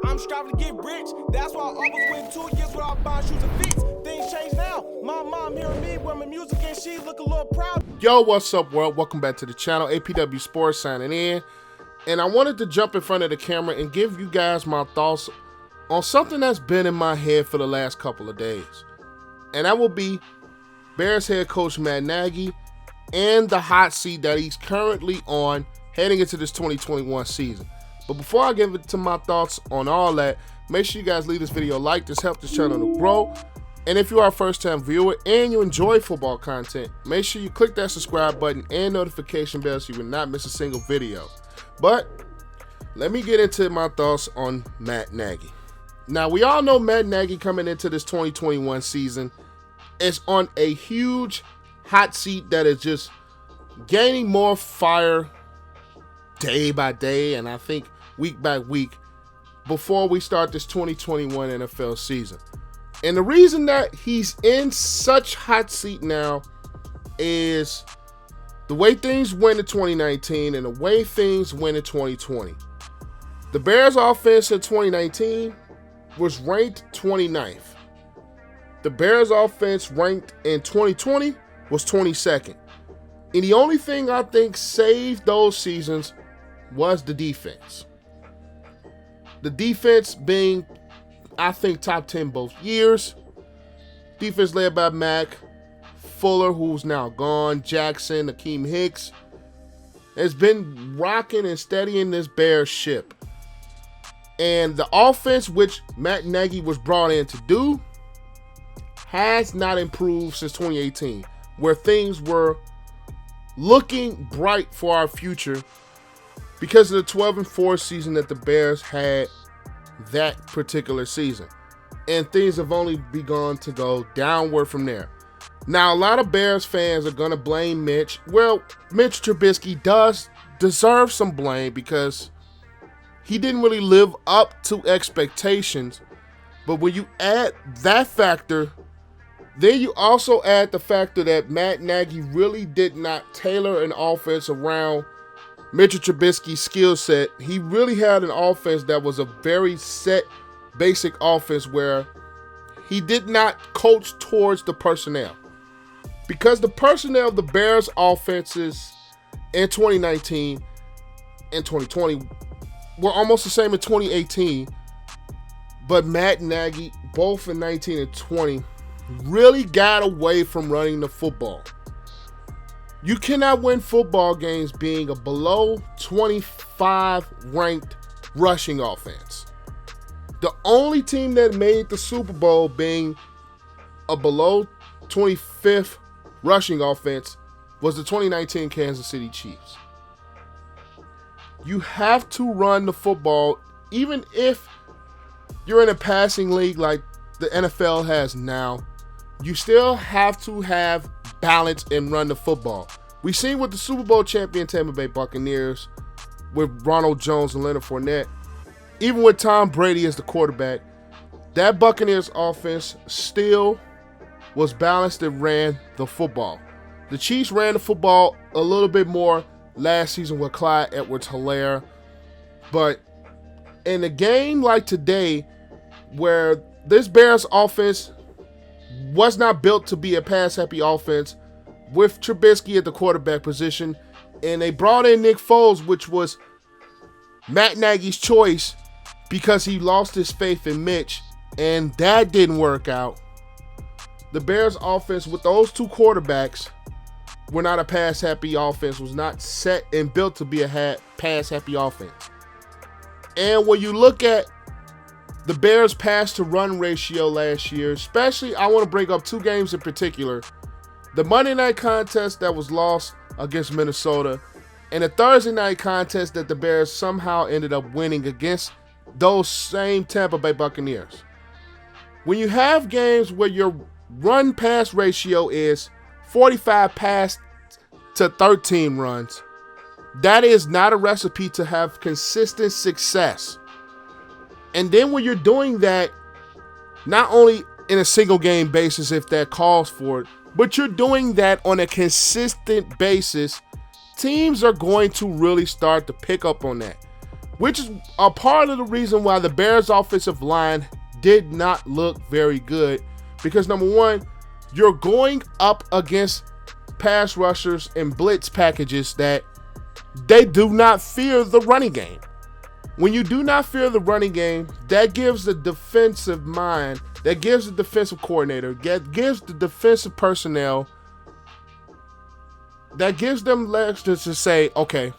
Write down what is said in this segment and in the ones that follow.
I'm striving to get rich. That's why I always went 2 years without buying shoes and fits. Things change now. My mom hearing me with my music and she look a little proud. Yo, what's up, world? Welcome back to the channel. APW Sports signing in. And I wanted to jump in front of the camera and give you guys my thoughts on something that's been in my head for the last couple of days. And that will be Bears head coach Matt Nagy and the hot seat that he's currently on heading into this 2021 season. But before I get into my thoughts on all that, make sure you guys leave this video a like. This helps this channel to grow. And if you are a first-time viewer and you enjoy football content, make sure you click that subscribe button and notification bell so you will not miss a single video. But let me get into my thoughts on Matt Nagy. Now, we all know Matt Nagy coming into this 2021 season is on a huge hot seat that is just gaining more fire day by day, and I think week by week before we start this 2021 NFL season. And the reason that he's in such hot seat now is the way things went in 2019 and the way things went in 2020. The Bears offense in 2019 was ranked 29th. The Bears offense ranked in 2020 was 22nd. And the only thing I think saved those seasons was the defense. The defense being, I think, top 10 both years. Defense led by Mack, Fuller, who's now gone, Jackson, Akeem Hicks, has been rocking and steadying this Bears ship. And the offense, which Matt Nagy was brought in to do, has not improved since 2018, where things were looking bright for our future because of the 12-4 season that the Bears had that particular season. And things have only begun to go downward from there. Now, a lot of Bears fans are going to blame Mitch. Well, Mitch Trubisky does deserve some blame because he didn't really live up to expectations. But when you add that factor, then you also add the factor that Matt Nagy really did not tailor an offense around Mitchell Trubisky's skill set. He really had an offense that was a very set, basic offense where he did not coach towards the personnel. Because the personnel of the Bears offenses in 2019 and 2020 were almost the same in 2018. But Matt Nagy, both in 19 and 20, really got away from running the football. You cannot win football games being a below 25 ranked rushing offense. The only team that made the Super Bowl being a below 25th rushing offense was the 2019 Kansas City Chiefs. You have to run the football, even if you're in a passing league like the NFL has now. You still have to have balance and run the football. We've seen with the Super Bowl champion Tampa Bay Buccaneers with Ronald Jones and Leonard Fournette, even with Tom Brady as the quarterback, that Buccaneers offense still was balanced and ran the football. The Chiefs ran the football a little bit more last season with Clyde Edwards-Helaire, but in a game like today where this Bears offense was not built to be a pass-happy offense with Trubisky at the quarterback position, and they brought in Nick Foles, which was Matt Nagy's choice because he lost his faith in Mitch, and that didn't work out. The Bears offense with those two quarterbacks were not a pass-happy offense, was not set and built to be a pass-happy offense. And when you look at the Bears' pass-to-run ratio last year, especially, I want to bring up two games in particular. The Monday night contest that was lost against Minnesota, and the Thursday night contest that the Bears somehow ended up winning against those same Tampa Bay Buccaneers. When you have games where your run-pass ratio is 45 pass to 13 runs, that is not a recipe to have consistent success. And then when you're doing that, not only in a single game basis if that calls for it, but you're doing that on a consistent basis, teams are going to really start to pick up on that. which is a part of the reason why the Bears' offensive line did not look very good. Because number one, you're going up against pass rushers and blitz packages that they do not fear the running game. When you do not fear the running game, that gives the defensive mind, that gives the defensive coordinator, that gives the defensive personnel, that gives them legs to say, okay,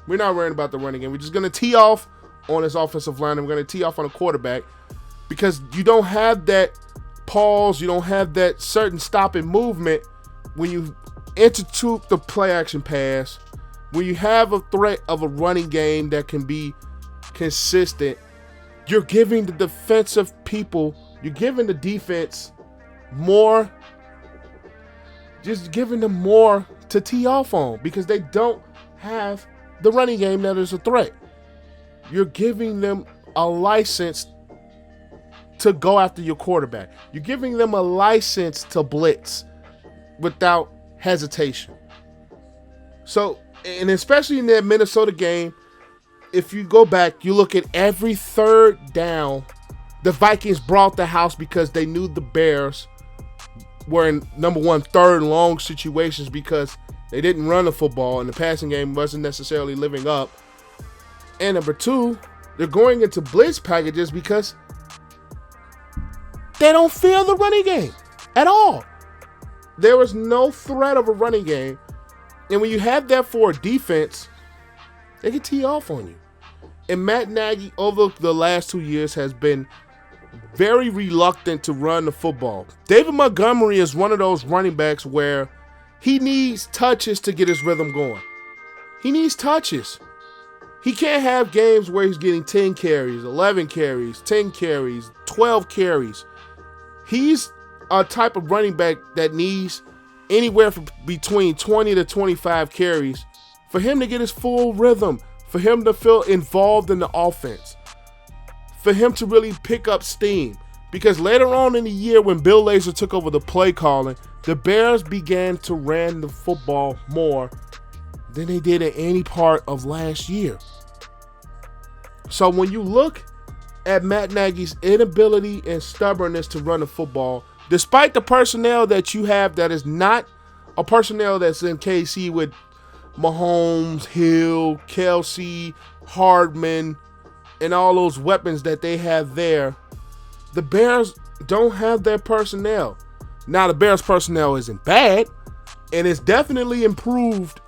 we're not worrying about the running game. We're just going to tee off on this offensive line, and we're going to tee off on a quarterback, because you don't have that pause, you don't have that certain stop and movement when you institute the play action pass, when you have a threat of a running game that can be consistent. You're giving the defensive people, you're giving the defense more, just giving them more to tee off on, because they don't have the running game that is a threat. You're giving them a license to go after your quarterback. You're giving them a license to blitz without hesitation. So, and especially in that Minnesota game, if you go back, you look at every third down, the Vikings brought the house because they knew the Bears were in, number one, third and long situations because they didn't run the football and the passing game wasn't necessarily living up. And number two, they're going into blitz packages because they don't fear the running game at all. There was no threat of a running game. And when you have that for a defense, they can tee off on you. And Matt Nagy, over the last 2 years, has been very reluctant to run the football. David Montgomery is one of those running backs where he needs touches to get his rhythm going. He needs touches. He can't have games where he's getting 10 carries, 11 carries, 10 carries, 12 carries. He's a type of running back that needs anywhere from between 20 to 25 carries for him to get his full rhythm, for him to feel involved in the offense, for him to really pick up steam. Because later on in the year, when Bill Lazor took over the play calling, the Bears began to run the football more than they did at any part of last year. So when you look at Matt Nagy's inability and stubbornness to run the football, despite the personnel that you have that is not a personnel that's in KC with Mahomes, Hill, Kelsey, Hardman, and all those weapons that they have there, the Bears don't have their personnel. Now, the Bears' personnel isn't bad, and it's definitely improved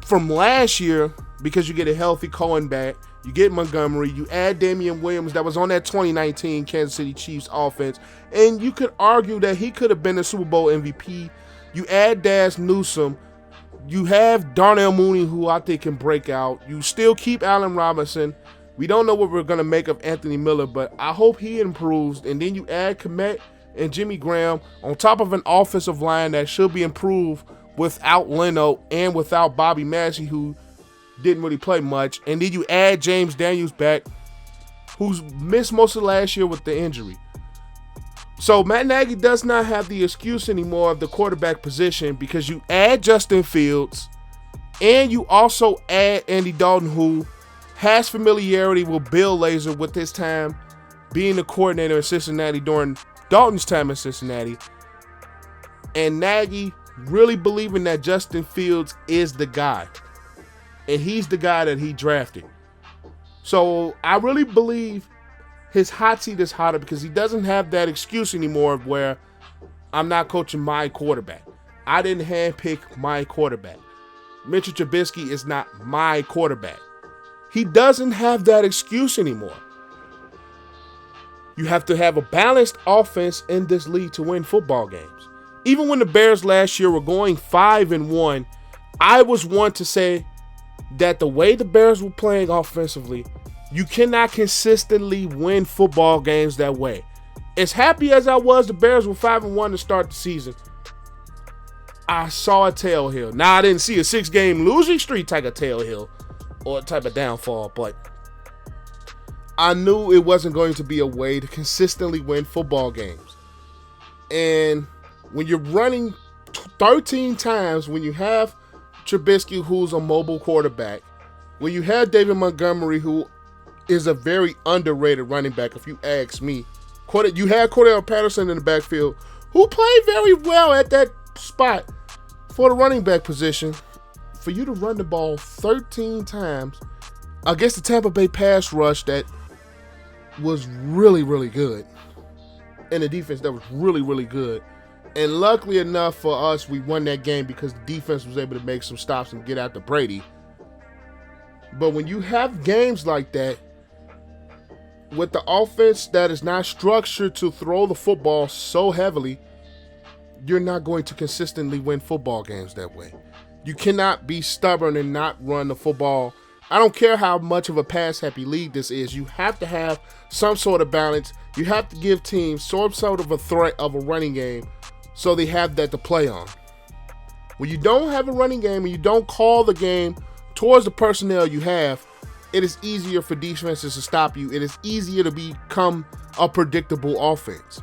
from last year because you get a healthy Cohen back, you get Montgomery, you add Damian Williams that was on that 2019 Kansas City Chiefs offense, and you could argue that he could have been the Super Bowl MVP. You add Daz Newsome, you have Darnell Mooney, who I think can break out. You still keep Allen Robinson. We don't know what we're going to make of Anthony Miller, but I hope he improves. And then you add Kmet and Jimmy Graham on top of an offensive line that should be improved without Leno and without Bobby Massey, who didn't really play much. And then you add James Daniels back, who's missed most of last year with the injury. So Matt Nagy does not have the excuse anymore of the quarterback position, because you add Justin Fields and you also add Andy Dalton, who has familiarity with Bill Lazor with his time being the coordinator in Cincinnati during Dalton's time in Cincinnati. And Nagy really believing that Justin Fields is the guy. And he's the guy that he drafted. So I really believe his hot seat is hotter because he doesn't have that excuse anymore where I'm not coaching my quarterback. I didn't handpick my quarterback. Mitch Trubisky is not my quarterback. He doesn't have that excuse anymore. You have to have a balanced offense in this league to win football games. Even when the Bears last year were going 5-1, I was one to say that the way the Bears were playing offensively, you cannot consistently win football games that way. As happy as I was the Bears were 5-1 to start the season, I saw a tail hill. Now, I didn't see a 6-game losing streak type of tail hill or type of downfall, but I knew it wasn't going to be a way to consistently win football games. And when you're running 13 times, when you have Trubisky, who's a mobile quarterback, when you have David Montgomery, who is a very underrated running back, if you ask me. You had Cordell Patterson in the backfield, who played very well at that spot for the running back position. For you to run the ball 13 times against the Tampa Bay pass rush that was really, really good, and the defense that was really, really good. And luckily enough for us, we won that game because the defense was able to make some stops and get after Brady. But when you have games like that, with the offense that is not structured to throw the football so heavily, you're not going to consistently win football games that way. You cannot be stubborn and not run the football. I don't care how much of a pass-happy league this is. You have to have some sort of balance. You have to give teams some sort of a threat of a running game so they have that to play on. When you don't have a running game and you don't call the game towards the personnel you have, it is easier for defenses to stop you. It is easier to become a predictable offense.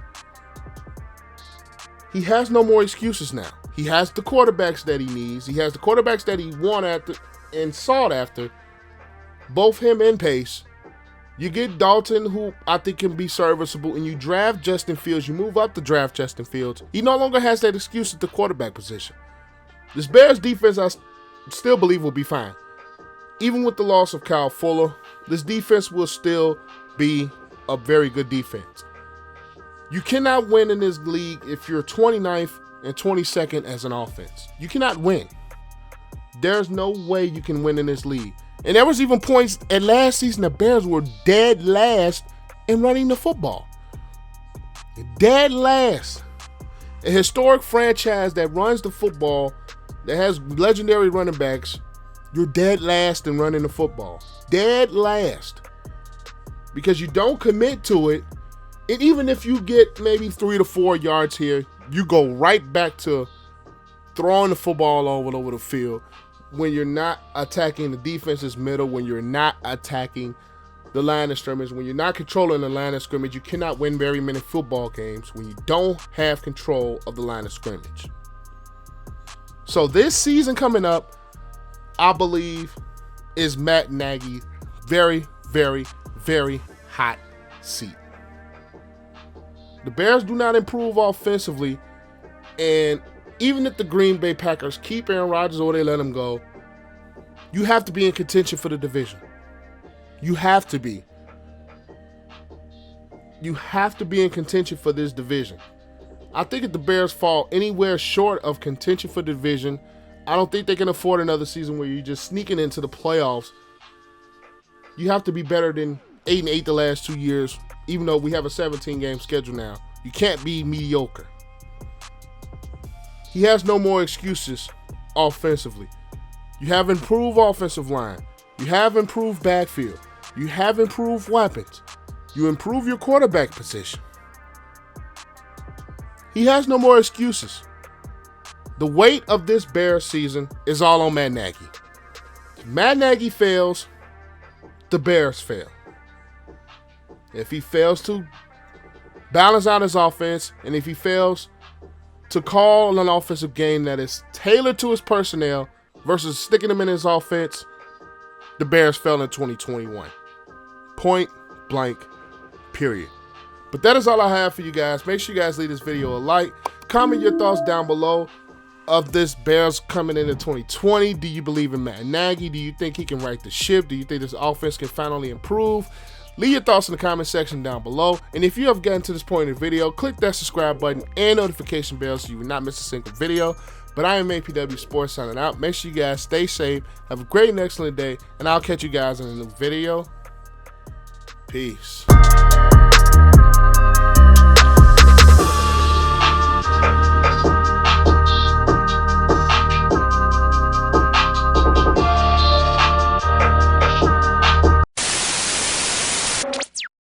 He has no more excuses now. He has the quarterbacks that he needs. He has the quarterbacks that he won after and sought after, both him and Pace. You get Dalton, who I think can be serviceable, and you draft Justin Fields. You move up to draft Justin Fields. He no longer has that excuse at the quarterback position. This Bears defense, I still believe, will be fine. Even with the loss of Kyle Fuller, this defense will still be a very good defense. You cannot win in this league if you're 29th and 22nd as an offense. You cannot win. There's no way you can win in this league. And there was even points at last season the Bears were dead last in running the football. Dead last. A historic franchise that runs the football, that has legendary running backs, you're dead last in running the football. Dead last. Because you don't commit to it. And even if you get maybe 3 to 4 yards here, you go right back to throwing the football all over the field when you're not attacking the defense's middle, when you're not attacking the line of scrimmage, when you're not controlling the line of scrimmage. You cannot win very many football games when you don't have control of the line of scrimmage. So this season coming up, I believe, is Matt Nagy very, very, very hot seat. The Bears do not improve offensively, and even if the Green Bay Packers keep Aaron Rodgers or they let him go, you have to be in contention for the division. You have to be. You have to be in contention for this division. I think if the Bears fall anywhere short of contention for the division, I don't think they can afford another season where you're just sneaking into the playoffs. You have to be better than 8-8 the last 2 years, even though we have a 17-game schedule now. You can't be mediocre. He has no more excuses offensively. You have improved offensive line. You have improved backfield. You have improved weapons. You improve your quarterback position. He has no more excuses. The weight of this Bears season is all on Matt Nagy. If Matt Nagy fails, the Bears fail. If he fails to balance out his offense, and if he fails to call an offensive game that is tailored to his personnel versus sticking him in his offense, the Bears fell in 2021. Point blank, period. But that is all I have for you guys. Make sure you guys leave this video a like. Comment your thoughts down below of this Bears coming into 2020. Do you believe in Matt Nagy? Do you think he can right the ship? Do you think this offense can finally improve? Leave your thoughts in the comment section down below. And if you have gotten to this point in the video, click that subscribe button and notification bell so you will not miss a single video. But I am APW Sports signing out. Make sure you guys stay safe. Have a great and excellent day. And I'll catch you guys in a new video. Peace.